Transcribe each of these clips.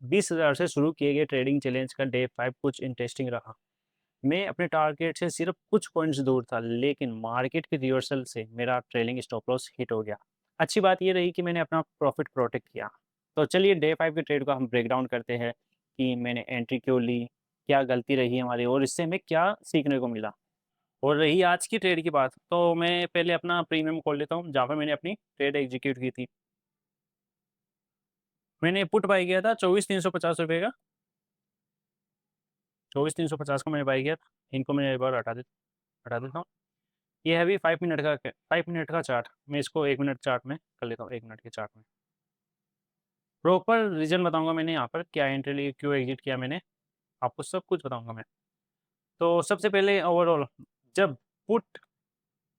20,000 से शुरू किए गए ट्रेडिंग चैलेंज का डे 5 कुछ इंटरेस्टिंग रहा। मैं अपने टारगेट से सिर्फ कुछ पॉइंट्स दूर था, लेकिन मार्केट के रिवर्सल से मेरा ट्रेलिंग स्टॉप लॉस हिट हो गया। अच्छी बात ये रही कि मैंने अपना प्रॉफिट प्रोटेक्ट किया। तो चलिए डे 5 के ट्रेड को हम ब्रेक डाउन करते हैं कि मैंने एंट्री क्यों ली, क्या गलती रही हमारी और इससे हमें क्या सीखने को मिला। और रही आज की ट्रेड की बात, तो मैं पहले अपना प्रीमियम खोल लेता हूँ जहाँ पर मैंने अपनी ट्रेड एग्जीक्यूट की थी। मैंने पुट बाई किया था 24,350 रुपये का। 24,350 को मैंने बाई किया था। इनको मैं एक बार हटा देता हूँ। ये है अभी 5 मिनट का चार्ट। मैं इसको 1 मिनट चार्ट में कर लेता हूँ, 1 मिनट के चार्ट में। प्रॉपर रीज़न बताऊँगा मैंने यहाँ पर क्या एंट्री ली, क्यों एग्ज़िट किया मैंने, आपको सब कुछ बताऊँगा मैं। तो सबसे पहले ओवरऑल जब पुट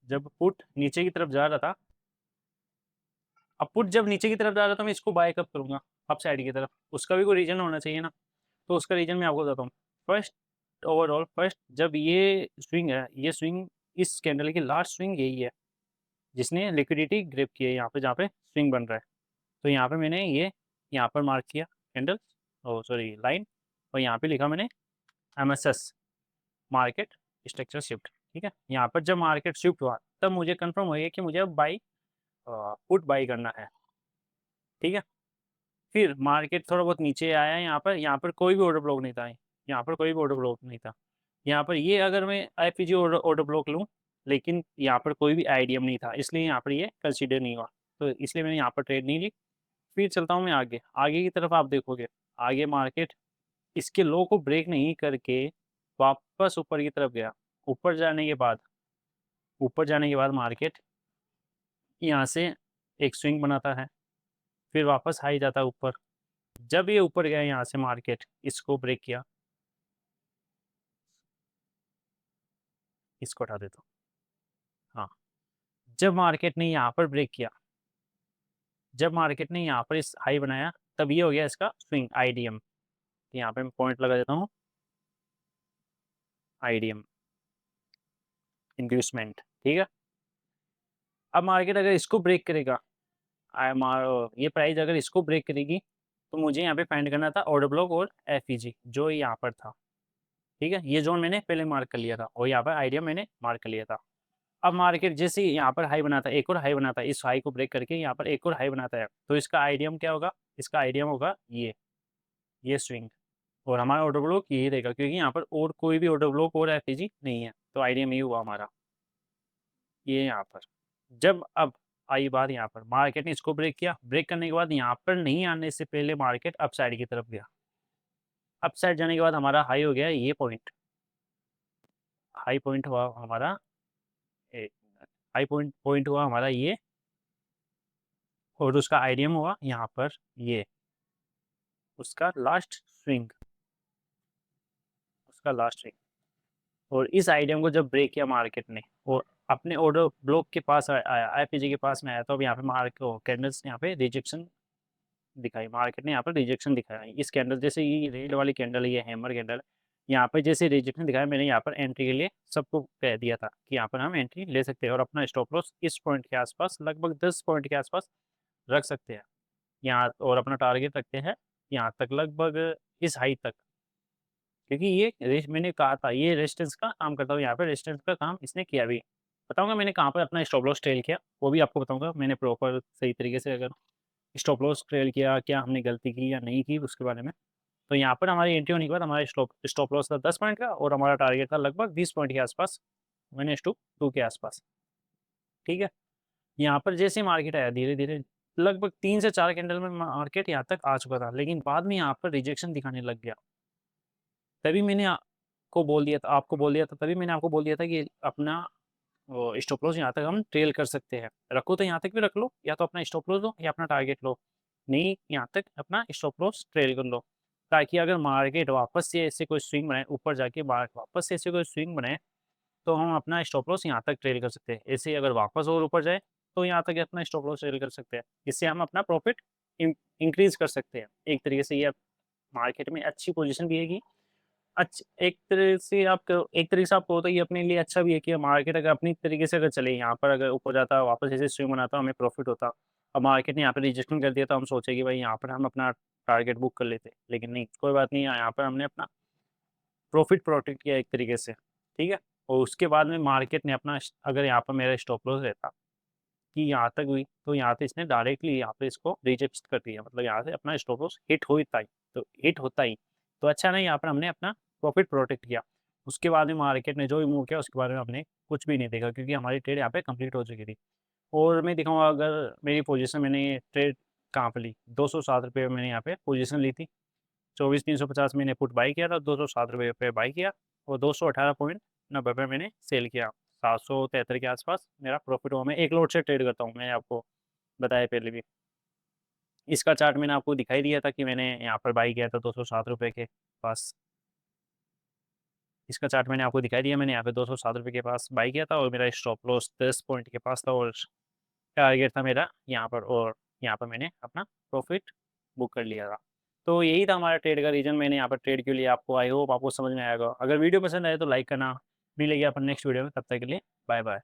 जब पुट नीचे की तरफ जा रहा था, अब पुट जब नीचे की तरफ जा रहा था मैं इसको बाय कब करूँगा? अप साइड की तरफ। उसका भी कोई रीज़न होना चाहिए ना, तो उसका रीज़न मैं आपको बताता हूँ। फर्स्ट जब ये स्विंग है, ये स्विंग इस कैंडल की लास्ट स्विंग यही है, जिसने लिक्विडिटी ग्रैब की है यहाँ पे जहाँ पे स्विंग बन रहा है। तो यहाँ पे मैंने ये यहाँ पर मार्क किया कैंडल, ओह सॉरी लाइन, और यहाँ पे लिखा मैंने एमएसएस, मार्केट स्ट्रक्चर शिफ्ट। ठीक है, यहाँ पर जब मार्केट शिफ्ट हुआ तब मुझे कंफर्म हो गया कि मुझे अब पुट बाई करना है। ठीक है, फिर मार्केट थोड़ा बहुत नीचे आया, यहाँ पर कोई भी ऑर्डर ब्लॉक नहीं था, यहाँ पर कोई भी ऑर्डर ब्लॉक नहीं था। यहाँ पर ये अगर मैं आईपीजी ऑर्डर ब्लॉक लूँ, लेकिन यहाँ पर कोई भी आईडीएम नहीं था, इसलिए यहाँ पर ये कंसीडर नहीं हुआ, तो इसलिए मैंने यहाँ पर ट्रेड नहीं ली। फिर चलता हूँ मैं आगे, आगे की तरफ आप देखोगे, आगे मार्केट इसके लो को ब्रेक नहीं करके वापस ऊपर की तरफ गया। ऊपर जाने के बाद ऊपर जाने के बाद मार्केट यहाँ से एक स्विंग बनाता है, फिर वापस हाई जाता है ऊपर। जब ये ऊपर गया यहाँ से मार्केट इसको ब्रेक किया, इसको हटा देता हूँ। हाँ, जब मार्केट ने यहाँ पर ब्रेक किया, जब मार्केट ने यहाँ पर इस हाई बनाया, तब ये हो गया इसका स्विंग आईडीएम। यहाँ पे मैं पॉइंट लगा देता हूँ, आईडीएम इंक्रीजमेंट। ठीक है, अब मार्केट अगर इसको ब्रेक करेगा, ये प्राइस अगर इसको ब्रेक करेगी, तो मुझे यहाँ पे फाइंड करना था ऑर्डर ब्लॉक और एफईजी जो यहाँ पर था। ठीक है, ये जोन मैंने पहले मार्क कर लिया था और यहाँ पर आइडिया मैंने मार्क कर लिया था। अब मार्केट जैसे ही यहाँ पर हाई बनाता है, एक और हाई बनाता है, इस हाई को ब्रेक करके यहाँ पर एक और हाई बनाता है, तो इसका आइडियम क्या होगा? इसका आइडियम होगा ये स्विंग, और हमारा ऑर्डर ब्लॉक यही रहेगा, क्योंकि यहाँ पर और कोई भी ऑर्डर ब्लॉक और एफईजी नहीं है, तो आइडियम ये हुआ हमारा, ये यहाँ पर। जब अब आई बात यहाँ पर, मार्केट ने इसको ब्रेक किया, ब्रेक करने के बाद यहाँ पर नहीं आने से पहले मार्केट अप साइड की तरफ गया। अप साइड जाने के बाद हमारा हाई हो गया ये पॉइंट, हाई पॉइंट हुआ हमारा, एक मिनट, हाई पॉइंट पॉइंट हुआ हमारा ये, और उसका आइडियम हुआ यहाँ पर ये, उसका लास्ट स्विंग, उसका लास्ट स्विंग। और इस आइडियम को जब ब्रेक किया मार्केट ने और अपने ऑर्डर ब्लॉक के पास आया, आईपीजी के पास में आया, तो अब यहाँ पे मार्केट कैंडल्स यहाँ पे रिजेक्शन दिखाई, मार्केट ने यहाँ पर रिजेक्शन दिखाया। इस कैंडल जैसे ये रेड वाली कैंडल है, ये हैमर कैंडल है, यहाँ पर जैसे रिजेक्शन दिखाया, मैंने यहाँ पर एंट्री के लिए सबको कह दिया था कि यहाँ पर हम एंट्री ले सकते हैं और अपना स्टॉप लॉस इस पॉइंट के आसपास, लगभग 10 पॉइंट के आसपास रख सकते हैं यहाँ, और अपना टारगेट रखते हैं यहाँ तक, लगभग इस हाई तक, क्योंकि मैंने कहा था ये रेजिस्टेंस का काम करता हूँ, यहाँ पे रेजिस्टेंस का काम इसने किया भी। बताऊंगा मैंने कहाँ पर अपना स्टॉप लॉस ट्रेल किया, वो भी आपको बताऊंगा मैंने प्रॉपर सही तरीके से अगर स्टॉप लॉस ट्रेल किया, क्या हमने गलती की या नहीं की उसके बारे में। तो यहाँ पर हमारी एंट्री होने के बाद हमारा स्टॉप लॉस था 10 पॉइंट का, और हमारा टारगेट था लगभग 20 पॉइंट के आसपास, 1:2 के आसपास। ठीक है, यहाँ पर जैसे मार्केट आया धीरे धीरे, लगभग 3 से 4 कैंडल में मार्केट यहाँ तक आ चुका था, लेकिन बाद में यहाँ पर रिजेक्शन दिखाने लग गया। तभी मैंने आपको बोल दिया था, तभी मैंने आपको बोल दिया था कि अपना स्टॉप लॉस यहाँ तक हम ट्रेल कर सकते हैं। रखो तो यहाँ तक भी रख लो, या तो अपना स्टॉप लॉस लो या अपना टारगेट लो, नहीं यहाँ तक अपना स्टॉप लॉस ट्रेल कर लो, ताकि अगर मार्केट वापस से ऐसे कोई स्विंग बनाए, ऊपर जाके वापस से ऐसे कोई स्विंग बनाए, तो हम अपना स्टॉप लॉस यहाँ तक ट्रेल कर सकते हैं। ऐसे ही अगर वापस और ऊपर जाए, तो यहाँ तक अपना स्टॉप लॉस ट्रेल कर सकते हैं। इससे हम अपना प्रॉफिट इंक्रीज कर सकते हैं। एक तरीके से ये मार्केट में अच्छी पोजीशन भी है, एक तरीके से आप कहो तो ये अपने लिए अच्छा भी है कि मार्केट अगर अपनी तरीके से अगर चले, यहाँ पर अगर ऊपर जाता वापस ऐसे स्विंग बनाता, हमें प्रॉफिट होता। अब मार्केट ने यहाँ पर रिजेक्शन कर दिया, तो हम सोचे कि भाई यहाँ पर हम अपना टारगेट बुक कर लेते, लेकिन नहीं, कोई बात नहीं, यहाँ पर हमने अपना प्रॉफिट प्रोटेक्ट किया एक तरीके से, ठीक है। और उसके बाद में मार्केट ने अपना अगर यहाँ पर मेरा स्टॉप लॉस रहता कि यहाँ तक हुई, तो यहाँ पे इसने डायरेक्टली यहाँ पे इसको रिजेक्ट कर दिया, मतलब यहाँ से अपना स्टॉप लॉस हिट होता ही, तो हिट होता ही तो अच्छा नहीं, यहाँ पर हमने अपना प्रॉफिट प्रोटेक्ट किया। उसके बाद में मार्केट ने जो भी मूव किया उसके बारे में हमने कुछ भी नहीं देखा, क्योंकि हमारी ट्रेड यहाँ पे कंप्लीट हो चुकी थी। और मैं दिखाऊंगा अगर मेरी पोजीशन, मैंने ट्रेड कहाँ पे ली, 207 रुपये में मैंने यहाँ पे पोजीशन ली थी। 24,350 मैंने पुट बाई किया था, 207 रुपये पे बाई किया, और 218.90 पे मैंने सेल किया। 773 के आसपास मेरा प्रॉफिट हुआ। मैं एक लोट से ट्रेड करता हूँ, मैंने आपको बताया पहले भी। इसका चार्ट मैंने आपको दिखाई दिया था कि मैंने यहाँ पर बाई किया था 207 रुपये के पास। इसका चार्ट मैंने आपको दिखाई दिया, मैंने यहाँ पे 207 रुपये के पास बाई किया था, और मेरा स्टॉप लॉस 10 पॉइंट के पास था, और टारगेट था मेरा यहाँ पर, और यहाँ पर मैंने अपना प्रॉफिट बुक कर लिया था। तो यही था हमारा ट्रेड का रीज़न, मैंने यहाँ पर ट्रेड के लिए आपको, आई होप आपको समझ में आएगा। अगर वीडियो पसंद आए तो लाइक करना। मिलेगी अपन नेक्स्ट वीडियो में, तब तक के लिए बाय बाय।